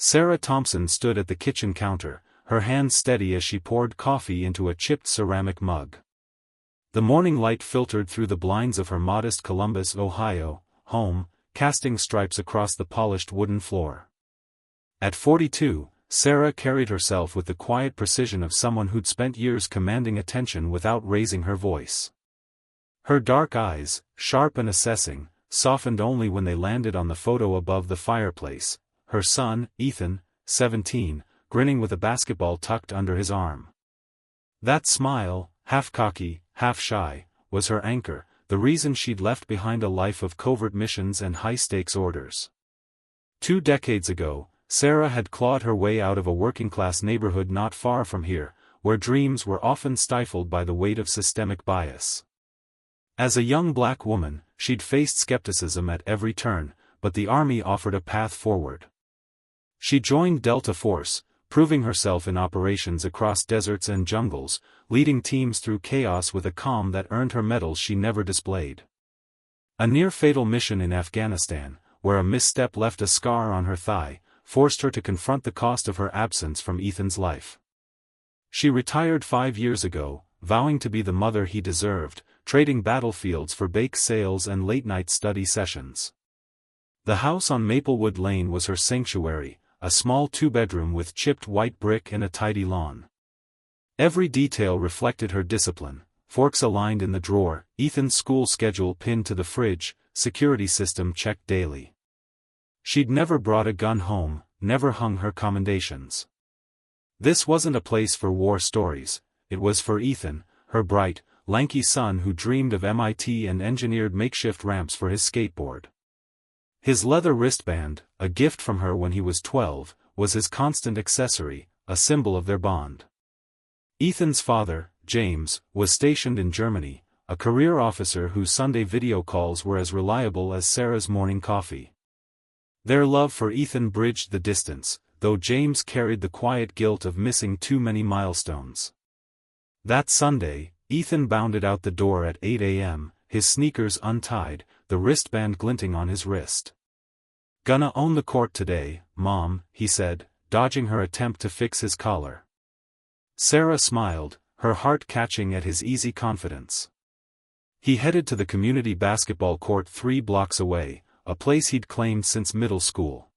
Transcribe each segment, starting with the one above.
Sarah Thompson stood at the kitchen counter, her hands steady as she poured coffee into a chipped ceramic mug. The morning light filtered through the blinds of her modest Columbus, Ohio, home, casting stripes across the polished wooden floor. At 42, Sarah carried herself with the quiet precision of someone who'd spent years commanding attention without raising her voice. Her dark eyes, sharp and assessing, softened only when they landed on the photo above the fireplace, her son, Ethan, 17, grinning with a basketball tucked under his arm. That smile, half cocky, half shy, was her anchor, the reason she'd left behind a life of covert missions and high-stakes orders. 2 decades ago, Sarah had clawed her way out of a working-class neighborhood not far from here, where dreams were often stifled by the weight of systemic bias. As a young black woman, she'd faced skepticism at every turn, but the Army offered a path forward. She joined Delta Force, proving herself in operations across deserts and jungles, leading teams through chaos with a calm that earned her medals she never displayed. A near-fatal mission in Afghanistan, where a misstep left a scar on her thigh, forced her to confront the cost of her absence from Ethan's life. She retired 5 years ago, vowing to be the mother he deserved, trading battlefields for bake sales and late-night study sessions. The house on Maplewood Lane was her sanctuary, a small 2-bedroom with chipped white brick and a tidy lawn. Every detail reflected her discipline, forks aligned in the drawer, Ethan's school schedule pinned to the fridge, security system checked daily. She'd never brought a gun home, never hung her commendations. This wasn't a place for war stories, it was for Ethan, her bright, lanky son who dreamed of MIT and engineered makeshift ramps for his skateboard. His leather wristband, a gift from her when he was 12, was his constant accessory, a symbol of their bond. Ethan's father, James, was stationed in Germany, a career officer whose Sunday video calls were as reliable as Sarah's morning coffee. Their love for Ethan bridged the distance, though James carried the quiet guilt of missing too many milestones. That Sunday, Ethan bounded out the door at 8 a.m., his sneakers untied, the wristband glinting on his wrist. "Gonna own the court today, Mom," he said, dodging her attempt to fix his collar. Sarah smiled, her heart catching at his easy confidence. He headed to the community basketball court 3 blocks away, a place he'd claimed since middle school.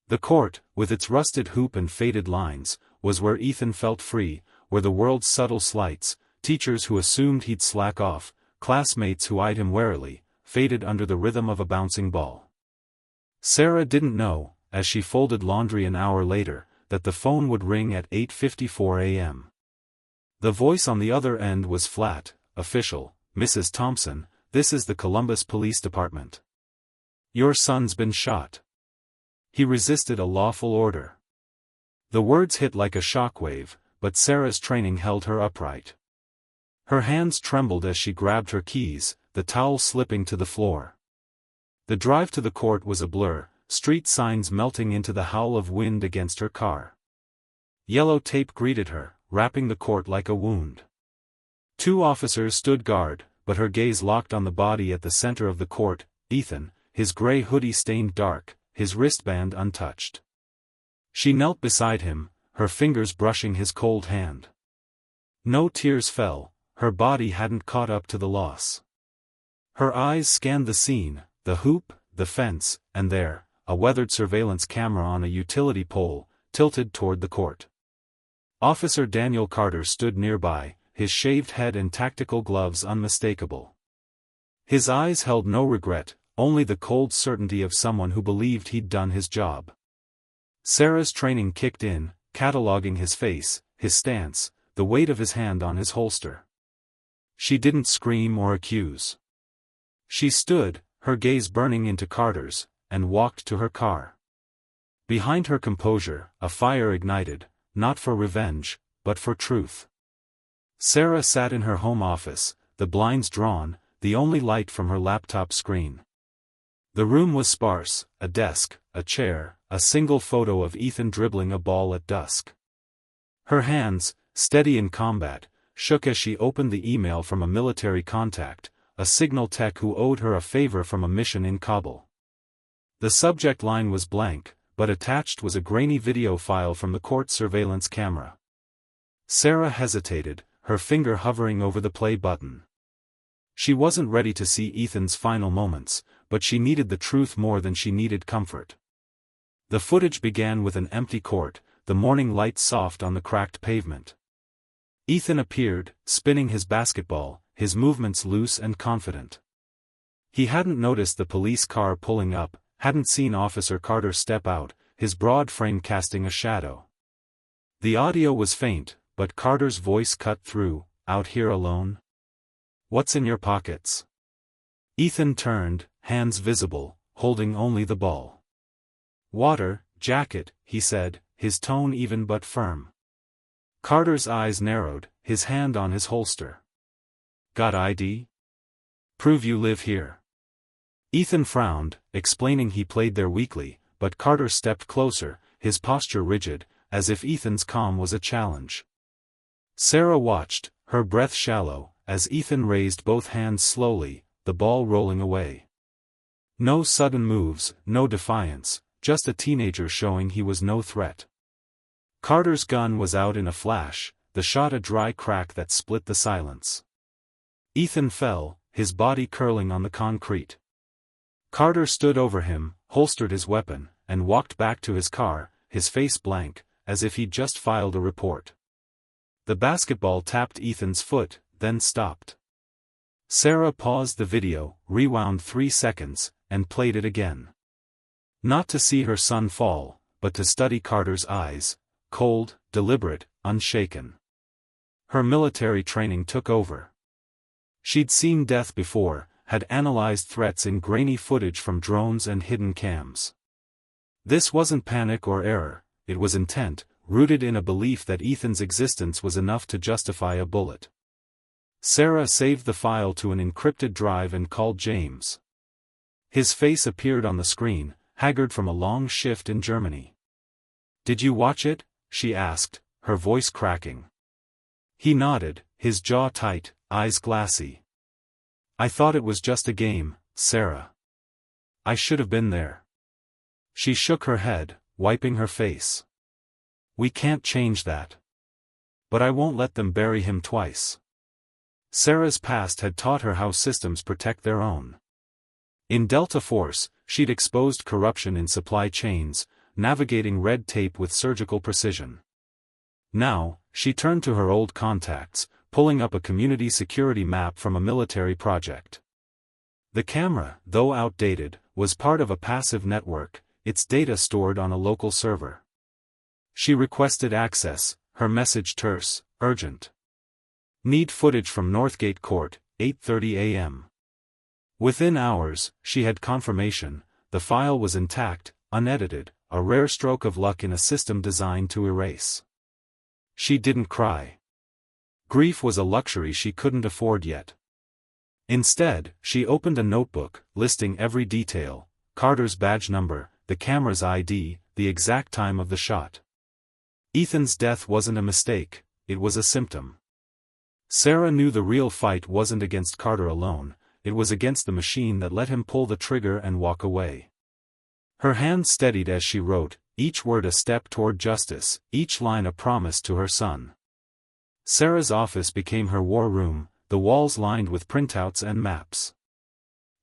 The court, with its rusted hoop and faded lines, was where Ethan felt free, where the world's subtle slights, teachers who assumed he'd slack off, classmates who eyed him warily, faded under the rhythm of a bouncing ball. Sarah didn't know, as she folded laundry an hour later, that the phone would ring at 8:54 a.m. The voice on the other end was flat, official. "Mrs. Thompson, this is the Columbus Police Department. Your son's been shot." He resisted a lawful order. The words hit like a shockwave, but Sarah's training held her upright. Her hands trembled as she grabbed her keys, the towel slipping to the floor. The drive to the court was a blur, street signs melting into the howl of wind against her car. Yellow tape greeted her, wrapping the court like a wound. 2 officers stood guard, but her gaze locked on the body at the center of the court, Ethan, his gray hoodie stained dark, his wristband untouched. She knelt beside him, her fingers brushing his cold hand. No tears fell, her body hadn't caught up to the loss. Her eyes scanned the scene, the hoop, the fence, and there, a weathered surveillance camera on a utility pole, tilted toward the court. Officer Daniel Carter stood nearby, his shaved head and tactical gloves unmistakable. His eyes held no regret, only the cold certainty of someone who believed he'd done his job. Sarah's training kicked in, cataloging his face, his stance, the weight of his hand on his holster. She didn't scream or accuse. She stood, her gaze burning into Carter's, and walked to her car. Behind her composure, a fire ignited, not for revenge, but for truth. Sarah sat in her home office, the blinds drawn, the only light from her laptop screen. The room was sparse, a desk, a chair, a single photo of Ethan dribbling a ball at dusk. Her hands, steady in combat, shook as she opened the email from a military contact, a signal tech who owed her a favor from a mission in Kabul. The subject line was blank, but attached was a grainy video file from the court surveillance camera. Sarah hesitated, her finger hovering over the play button. She wasn't ready to see Ethan's final moments, but she needed the truth more than she needed comfort. The footage began with an empty court, the morning light soft on the cracked pavement. Ethan appeared, spinning his basketball, his movements loose and confident. He hadn't noticed the police car pulling up, hadn't seen Officer Carter step out, his broad frame casting a shadow. The audio was faint, but Carter's voice cut through. "Out here alone? What's in your pockets?" Ethan turned, hands visible, holding only the ball. "Water, jacket," he said, his tone even but firm. Carter's eyes narrowed, his hand on his holster. "Got ID? Prove you live here." Ethan frowned, explaining he played there weekly, but Carter stepped closer, his posture rigid, as if Ethan's calm was a challenge. Sarah watched, her breath shallow, as Ethan raised both hands slowly, the ball rolling away. No sudden moves, no defiance, just a teenager showing he was no threat. Carter's gun was out in a flash, the shot a dry crack that split the silence. Ethan fell, his body curling on the concrete. Carter stood over him, holstered his weapon, and walked back to his car, his face blank, as if he'd just filed a report. The basketball tapped Ethan's foot, then stopped. Sarah paused the video, rewound 3 seconds, and played it again. Not to see her son fall, but to study Carter's eyes, cold, deliberate, unshaken. Her military training took over. She'd seen death before, had analyzed threats in grainy footage from drones and hidden cams. This wasn't panic or error, it was intent, rooted in a belief that Ethan's existence was enough to justify a bullet. Sarah saved the file to an encrypted drive and called James. His face appeared on the screen, haggard from a long shift in Germany. "Did you watch it?" she asked, her voice cracking. He nodded, his jaw tight, eyes glassy. "I thought it was just a game, Sarah. I should have been there." She shook her head, wiping her face. "We can't change that. But I won't let them bury him twice." Sarah's past had taught her how systems protect their own. In Delta Force, she'd exposed corruption in supply chains, navigating red tape with surgical precision. Now, she turned to her old contacts, pulling up a community security map from a military project. The camera, though outdated, was part of a passive network, its data stored on a local server. She requested access, her message terse, urgent. "Need footage from Northgate Court, 8:30 a.m. Within hours, she had confirmation, the file was intact, unedited, a rare stroke of luck in a system designed to erase. She didn't cry. Grief was a luxury she couldn't afford yet. Instead, she opened a notebook, listing every detail, Carter's badge number, the camera's ID, the exact time of the shot. Ethan's death wasn't a mistake, it was a symptom. Sarah knew the real fight wasn't against Carter alone, it was against the machine that let him pull the trigger and walk away. Her hand steadied as she wrote, each word a step toward justice, each line a promise to her son. Sarah's office became her war room, the walls lined with printouts and maps.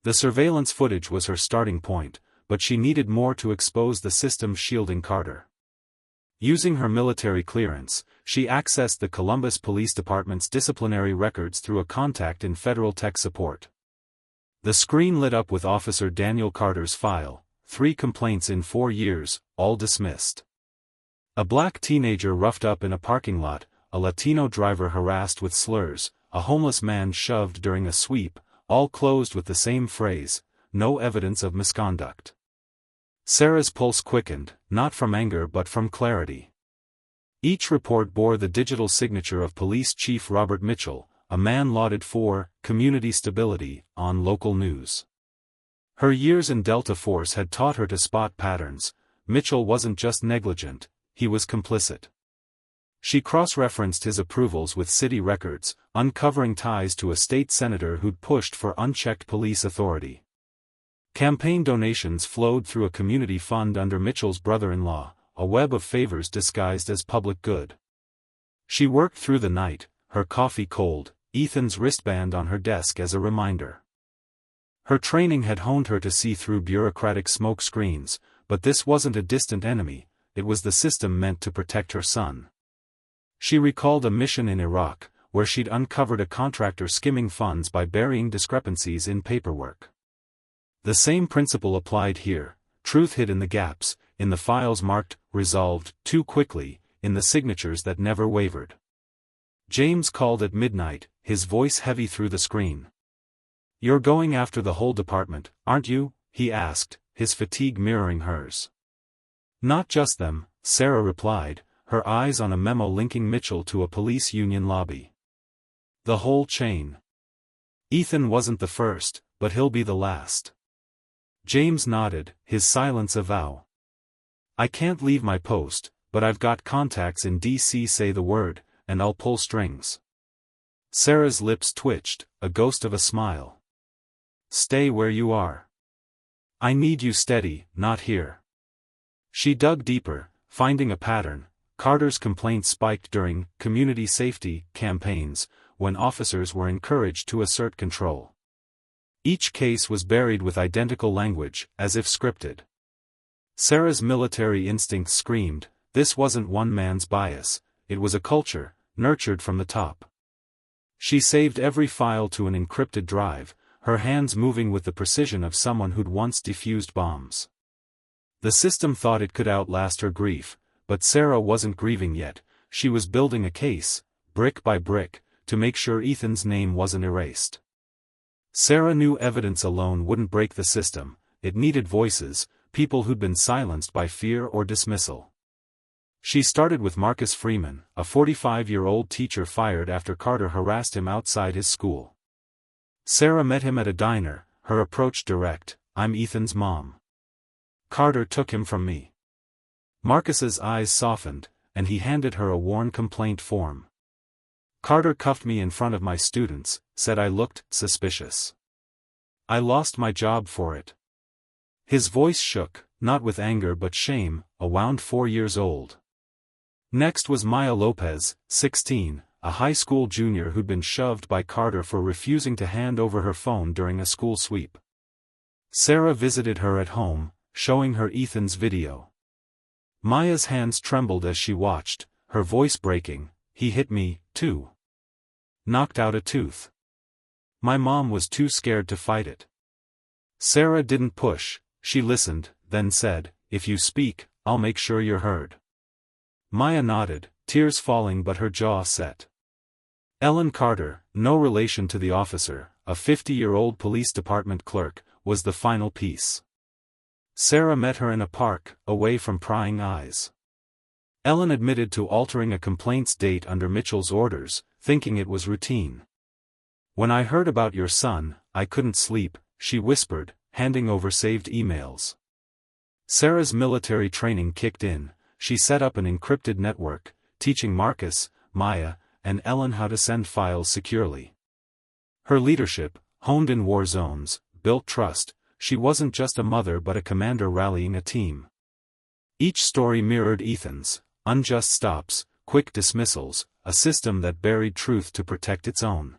The surveillance footage was her starting point, but she needed more to expose the system shielding Carter. Using her military clearance, she accessed the Columbus Police Department's disciplinary records through a contact in federal tech support. The screen lit up with Officer Daniel Carter's file, 3 complaints in 4 years, all dismissed. A black teenager roughed up in a parking lot, a Latino driver harassed with slurs, a homeless man shoved during a sweep, all closed with the same phrase, no evidence of misconduct. Sarah's pulse quickened, not from anger but from clarity. Each report bore the digital signature of Police Chief Robert Mitchell, a man lauded for community stability on local news. Her years in Delta Force had taught her to spot patterns. Mitchell wasn't just negligent, he was complicit. She cross-referenced his approvals with city records, uncovering ties to a state senator who'd pushed for unchecked police authority. Campaign donations flowed through a community fund under Mitchell's brother-in-law, a web of favors disguised as public good. She worked through the night, her coffee cold, Ethan's wristband on her desk as a reminder. Her training had honed her to see through bureaucratic smoke screens, but this wasn't a distant enemy, it was the system meant to protect her son. She recalled a mission in Iraq, where she'd uncovered a contractor skimming funds by burying discrepancies in paperwork. The same principle applied here: truth hid in the gaps, in the files marked "resolved" too quickly, in the signatures that never wavered. James called at midnight, his voice heavy through the screen. "You're going after the whole department, aren't you?" he asked, his fatigue mirroring hers. "Not just them," Sarah replied, her eyes on a memo linking Mitchell to a police union lobby. "The whole chain. Ethan wasn't the first, but he'll be the last." James nodded, his silence a vow. "I can't leave my post, but I've got contacts in D.C. Say the word, and I'll pull strings." Sarah's lips twitched, a ghost of a smile. "Stay where you are. I need you steady, not here." She dug deeper, finding a pattern. Carter's complaints spiked during community safety campaigns, when officers were encouraged to assert control. Each case was buried with identical language, as if scripted. Sarah's military instincts screamed, this wasn't one man's bias, it was a culture, nurtured from the top. She saved every file to an encrypted drive, her hands moving with the precision of someone who'd once defused bombs. The system thought it could outlast her grief, but Sarah wasn't grieving yet. She was building a case, brick by brick, to make sure Ethan's name wasn't erased. Sarah knew evidence alone wouldn't break the system, it needed voices, people who'd been silenced by fear or dismissal. She started with Marcus Freeman, a 45-year-old teacher fired after Carter harassed him outside his school. Sarah met him at a diner, her approach direct: "I'm Ethan's mom. Carter took him from me." Marcus's eyes softened, and he handed her a worn complaint form. "Carter cuffed me in front of my students, said I looked suspicious. I lost my job for it." His voice shook, not with anger but shame, around 4 years old. Next was Maya Lopez, 16, a high school junior who'd been shoved by Carter for refusing to hand over her phone during a school sweep. Sarah visited her at home, showing her Ethan's video. Maya's hands trembled as she watched, her voice breaking. "He hit me, too. Knocked out a tooth. My mom was too scared to fight it." Sarah didn't push, she listened, then said, "If you speak, I'll make sure you're heard." Maya nodded, tears falling but her jaw set. Ellen Carter, no relation to the officer, a 50-year-old police department clerk, was the final piece. Sarah met her in a park, away from prying eyes. Ellen admitted to altering a complaint's date under Mitchell's orders, thinking it was routine. "When I heard about your son, I couldn't sleep," she whispered, handing over saved emails. Sarah's military training kicked in. She set up an encrypted network, teaching Marcus, Maya, and Ellen how to send files securely. Her leadership, honed in war zones, built trust. She wasn't just a mother but a commander rallying a team. Each story mirrored Ethan's: unjust stops, quick dismissals, a system that buried truth to protect its own.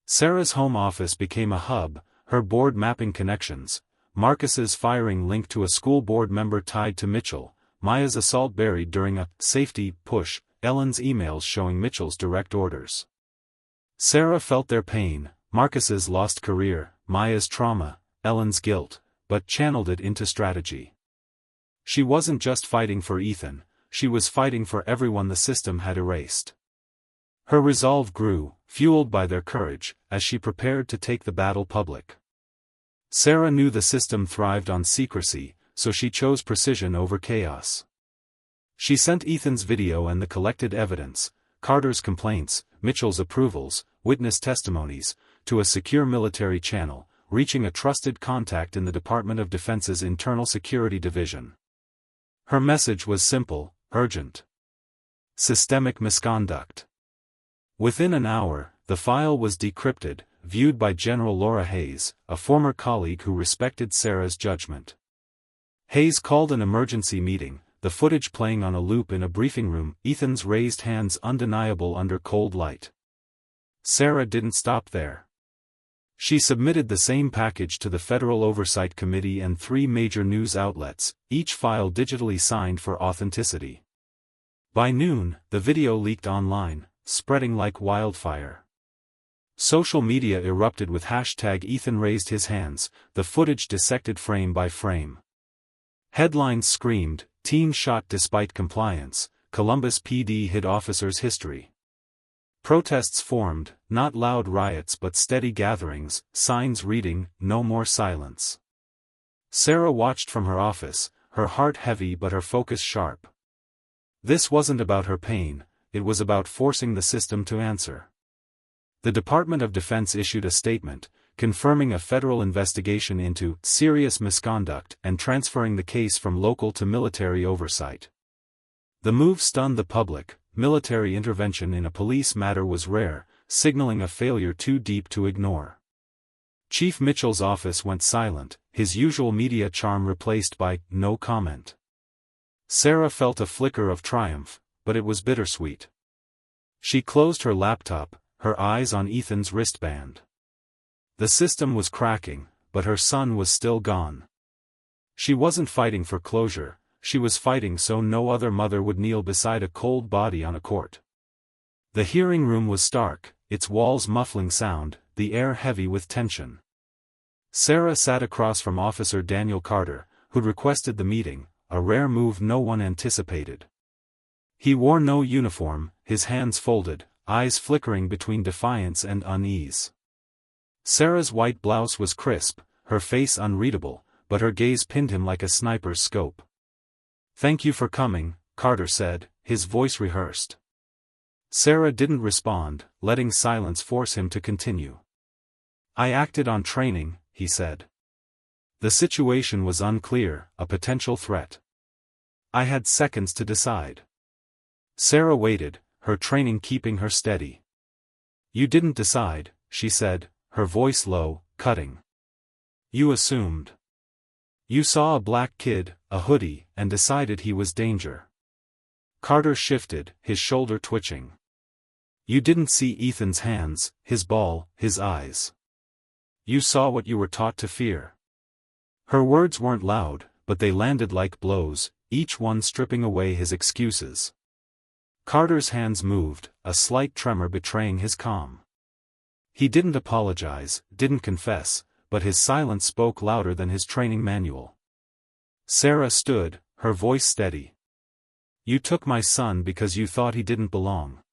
Sarah's home office became a hub, her board mapping connections, Marcus's firing linked to a school board member tied to Mitchell, Maya's assault buried during a safety push, Ellen's emails showing Mitchell's direct orders. Sarah felt their pain, Marcus's lost career, Maya's trauma, Ellen's guilt, but channeled it into strategy. She wasn't just fighting for Ethan, she was fighting for everyone the system had erased. Her resolve grew, fueled by their courage, as she prepared to take the battle public. Sarah knew the system thrived on secrecy, so she chose precision over chaos. She sent Ethan's video and the collected evidence, Carter's complaints, Mitchell's approvals, witness testimonies, to a secure military channel, reaching a trusted contact in the Department of Defense's Internal Security Division. Her message was simple, urgent. Systemic misconduct. Within an hour, the file was decrypted, viewed by General Laura Hayes, a former colleague who respected Sarah's judgment. Hayes called an emergency meeting, the footage playing on a loop in a briefing room, Ethan's raised hands undeniable under cold light. Sarah didn't stop there. She submitted the same package to the Federal Oversight Committee and 3 major news outlets, each file digitally signed for authenticity. By noon, the video leaked online, spreading like wildfire. Social media erupted with hashtag Ethan raised his hands, the footage dissected frame by frame. Headlines screamed, "Teen shot despite compliance, Columbus PD hid officer's history." Protests formed, not loud riots but steady gatherings, signs reading, "No more silence." Sarah watched from her office, her heart heavy but her focus sharp. This wasn't about her pain, it was about forcing the system to answer. The Department of Defense issued a statement, confirming a federal investigation into serious misconduct and transferring the case from local to military oversight. The move stunned the public. Military intervention in a police matter was rare, signaling a failure too deep to ignore. Chief Mitchell's office went silent, his usual media charm replaced by no comment. Sarah felt a flicker of triumph, but it was bittersweet. She closed her laptop, her eyes on Ethan's wristband. The system was cracking, but her son was still gone. She wasn't fighting for closure. She was fighting so no other mother would kneel beside a cold body on a court. The hearing room was stark, its walls muffling sound, the air heavy with tension. Sarah sat across from Officer Daniel Carter, who'd requested the meeting, a rare move no one anticipated. He wore no uniform, his hands folded, eyes flickering between defiance and unease. Sarah's white blouse was crisp, her face unreadable, but her gaze pinned him like a sniper's scope. "Thank you for coming," Carter said, his voice rehearsed. Sarah didn't respond, letting silence force him to continue. "I acted on training," he said. "The situation was unclear, a potential threat. I had seconds to decide." Sarah waited, her training keeping her steady. "You didn't decide," she said, her voice low, cutting. "You assumed. You saw a black kid, a hoodie, and decided he was danger." Carter shifted, his shoulder twitching. "You didn't see Ethan's hands, his ball, his eyes. You saw what you were taught to fear." Her words weren't loud, but they landed like blows, each one stripping away his excuses. Carter's hands moved, a slight tremor betraying his calm. He didn't apologize, didn't confess, but his silence spoke louder than his training manual. Sarah stood, her voice steady. "You took my son because you thought he didn't belong.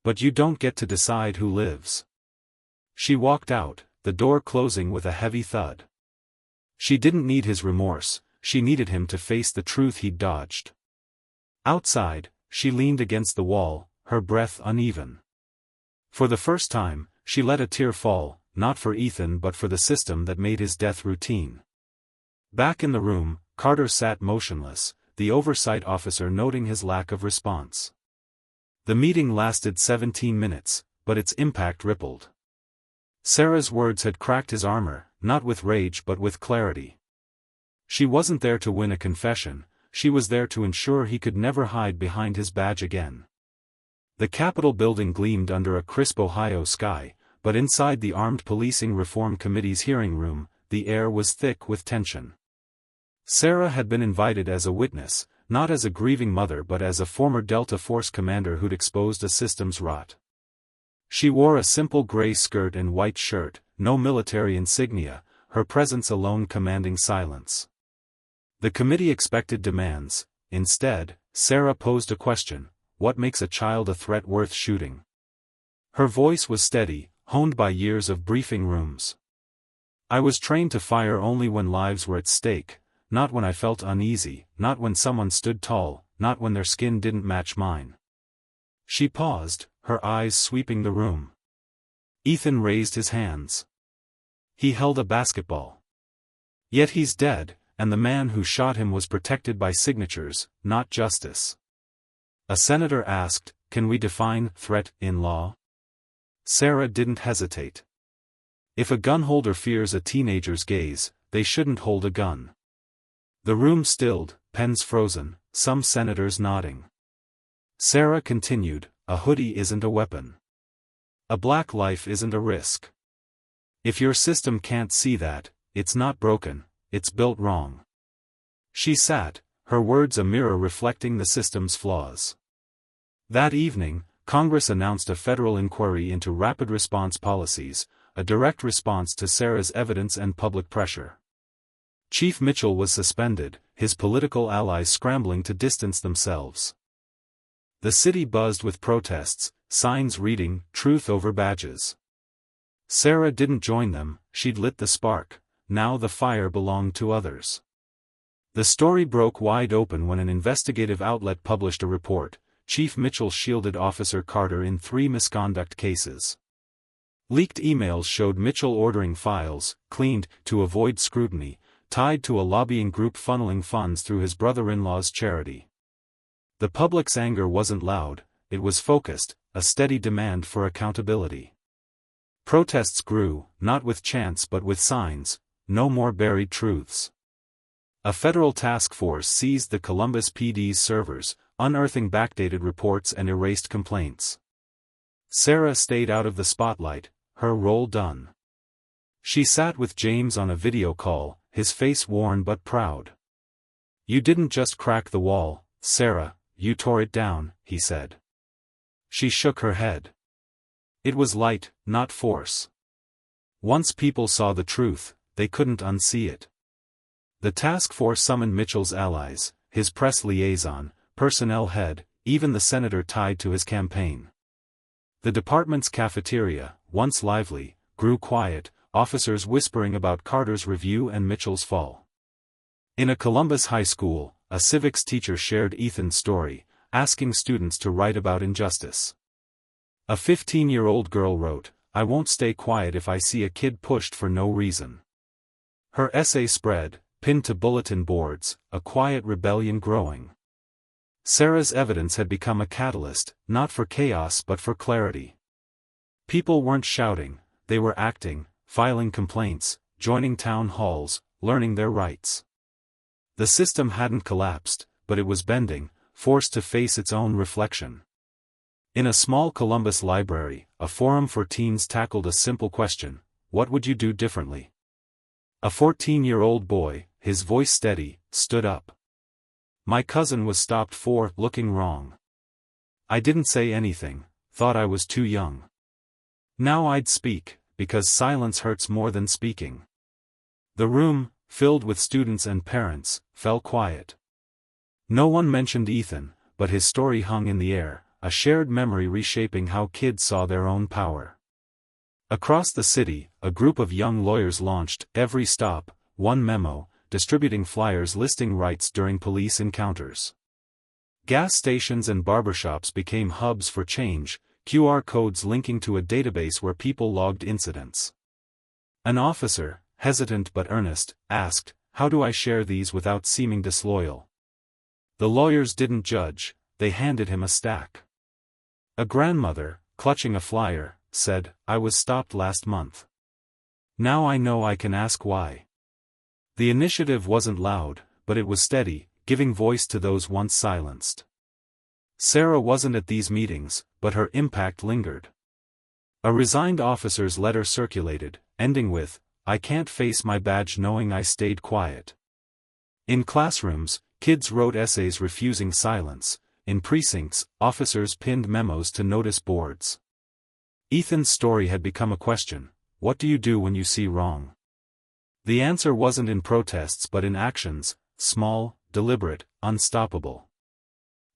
But you don't get to decide who lives." She walked out, the door closing with a heavy thud. She didn't need his remorse, she needed him to face the truth he'd dodged. Outside, she leaned against the wall, her breath uneven. For the first time, she let a tear fall, not for Ethan but for the system that made his death routine. Back in the room, Carter sat motionless, the oversight officer noting his lack of response. The meeting lasted 17 minutes, but its impact rippled. Sarah's words had cracked his armor, not with rage but with clarity. She wasn't there to win a confession, she was there to ensure he could never hide behind his badge again. The Capitol building gleamed under a crisp Ohio sky, but inside the Armed Policing Reform Committee's hearing room, the air was thick with tension. Sarah had been invited as a witness, not as a grieving mother but as a former Delta Force commander who'd exposed a system's rot. She wore a simple gray skirt and white shirt, no military insignia, her presence alone commanding silence. The committee expected demands. Instead, Sarah posed a question: what makes a child a threat worth shooting? Her voice was steady, honed by years of briefing rooms. "I was trained to fire only when lives were at stake, not when I felt uneasy, not when someone stood tall, not when their skin didn't match mine." She paused, her eyes sweeping the room. Ethan raised his hands. He held a basketball. Yet he's dead, and the man who shot him was protected by signatures, not justice. A senator asked, "Can we define threat in law?" Sarah didn't hesitate. If a gun holder fears a teenager's gaze, they shouldn't hold a gun. The room stilled, pens frozen, some senators nodding. Sarah continued, a hoodie isn't a weapon. A black life isn't a risk. If your system can't see that, it's not broken, it's built wrong. She sat, her words a mirror reflecting the system's flaws. That evening, Congress announced a federal inquiry into rapid response policies, a direct response to Sarah's evidence and public pressure. Chief Mitchell was suspended, his political allies scrambling to distance themselves. The city buzzed with protests, signs reading, "Truth over badges." Sarah didn't join them, she'd lit the spark, now the fire belonged to others. The story broke wide open when an investigative outlet published a report. Chief Mitchell shielded Officer Carter in 3 misconduct cases. Leaked emails showed Mitchell ordering files, cleaned, to avoid scrutiny, tied to a lobbying group funneling funds through his brother-in-law's charity. The public's anger wasn't loud, it was focused, a steady demand for accountability. Protests grew, not with chants but with signs, no more buried truths. A federal task force seized the Columbus PD's servers, unearthing backdated reports and erased complaints. Sarah stayed out of the spotlight, her role done. She sat with James on a video call, his face worn but proud. "You didn't just crack the wall, Sarah, you tore it down," he said. She shook her head. It was light, not force. Once people saw the truth, they couldn't unsee it. The task force summoned Mitchell's allies, his press liaison, personnel head, even the senator tied to his campaign. The department's cafeteria, once lively, grew quiet, officers whispering about Carter's review and Mitchell's fall. In a Columbus high school, a civics teacher shared Ethan's story, asking students to write about injustice. A 15-year-old girl wrote, "I won't stay quiet if I see a kid pushed for no reason." Her essay spread, pinned to bulletin boards, a quiet rebellion growing. Sarah's evidence had become a catalyst, not for chaos but for clarity. People weren't shouting, they were acting, filing complaints, joining town halls, learning their rights. The system hadn't collapsed, but it was bending, forced to face its own reflection. In a small Columbus library, a forum for teens tackled a simple question: what would you do differently? A 14-year-old boy, his voice steady, stood up. "My cousin was stopped for looking wrong. I didn't say anything, thought I was too young. Now I'd speak, because silence hurts more than speaking." The room, filled with students and parents, fell quiet. No one mentioned Ethan, but his story hung in the air, a shared memory reshaping how kids saw their own power. Across the city, a group of young lawyers launched "Every Stop, One Memo," distributing flyers listing rights during police encounters. Gas stations and barbershops became hubs for change, QR codes linking to a database where people logged incidents. An officer, hesitant but earnest, asked, "How do I share these without seeming disloyal?" The lawyers didn't judge, they handed him a stack. A grandmother, clutching a flyer, said, "I was stopped last month. Now I know I can ask why." The initiative wasn't loud, but it was steady, giving voice to those once silenced. Sarah wasn't at these meetings, but her impact lingered. A resigned officer's letter circulated, ending with, "I can't face my badge knowing I stayed quiet." In classrooms, kids wrote essays refusing silence. In precincts, officers pinned memos to notice boards. Ethan's story had become a question: what do you do when you see wrong? The answer wasn't in protests but in actions, small, deliberate, unstoppable.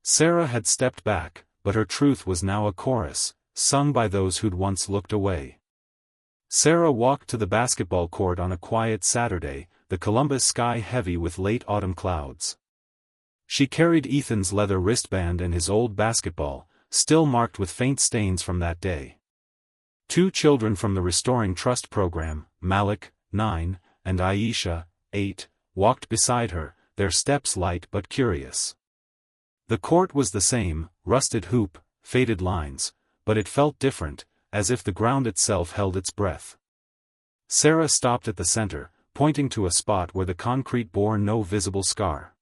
Sarah had stepped back, but her truth was now a chorus, sung by those who'd once looked away. Sarah walked to the basketball court on a quiet Saturday, the Columbus sky heavy with late autumn clouds. She carried Ethan's leather wristband and his old basketball, still marked with faint stains from that day. 2 children from the Restoring Trust program, Malik, 9, and Aisha, 8, walked beside her, their steps light but curious. The court was the same, rusted hoop, faded lines, but it felt different, as if the ground itself held its breath. Sarah stopped at the center, pointing to a spot where the concrete bore no visible scar.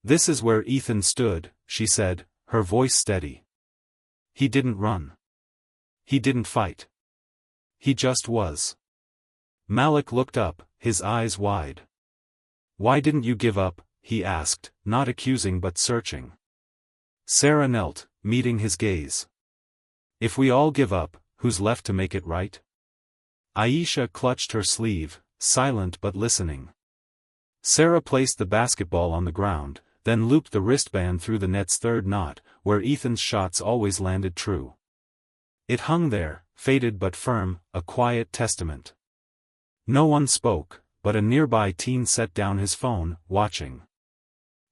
"This is where Ethan stood," she said, her voice steady. "He didn't run. He didn't fight. He just was." Malik looked up, his eyes wide. "Why didn't you give up?" he asked, not accusing but searching. Sarah knelt, meeting his gaze. "If we all give up, who's left to make it right?" Aisha clutched her sleeve, silent but listening. Sarah placed the basketball on the ground, then looped the wristband through the net's third knot, where Ethan's shots always landed true. It hung there, faded but firm, a quiet testament. No one spoke, but a nearby teen set down his phone, watching.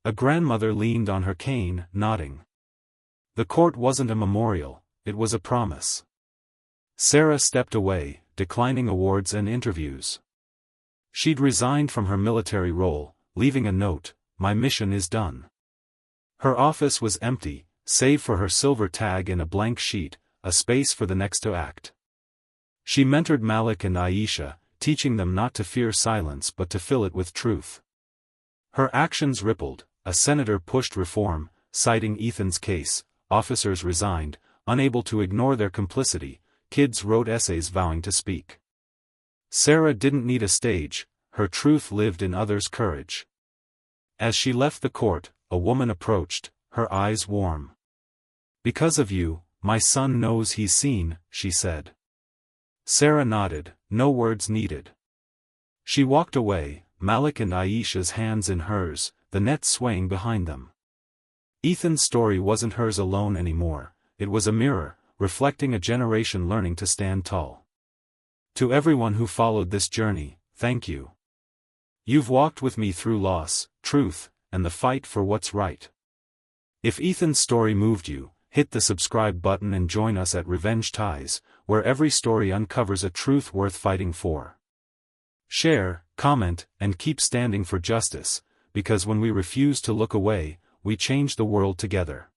A grandmother leaned on her cane, nodding. The court wasn't a memorial, it was a promise. Sarah stepped away, declining awards and interviews. She'd resigned from her military role, leaving a note, "My mission is done." Her office was empty, save for her silver tag and a blank sheet, a space for the next to act. She mentored Malik and Aisha, teaching them not to fear silence but to fill it with truth. Her actions rippled. A senator pushed reform, citing Ethan's case, officers resigned, unable to ignore their complicity, kids wrote essays vowing to speak. Sarah didn't need a stage, her truth lived in others' courage. As she left the court, a woman approached, her eyes warm. "Because of you, my son knows he's seen," she said. Sarah nodded, no words needed. She walked away, Malik and Aisha's hands in hers, the net swaying behind them. Ethan's story wasn't hers alone anymore, it was a mirror, reflecting a generation learning to stand tall. To everyone who followed this journey, thank you. You've walked with me through loss, truth, and the fight for what's right. If Ethan's story moved you, hit the subscribe button and join us at Revenge Ties, where every story uncovers a truth worth fighting for. Share, comment, and keep standing for justice, because when we refuse to look away, we change the world together.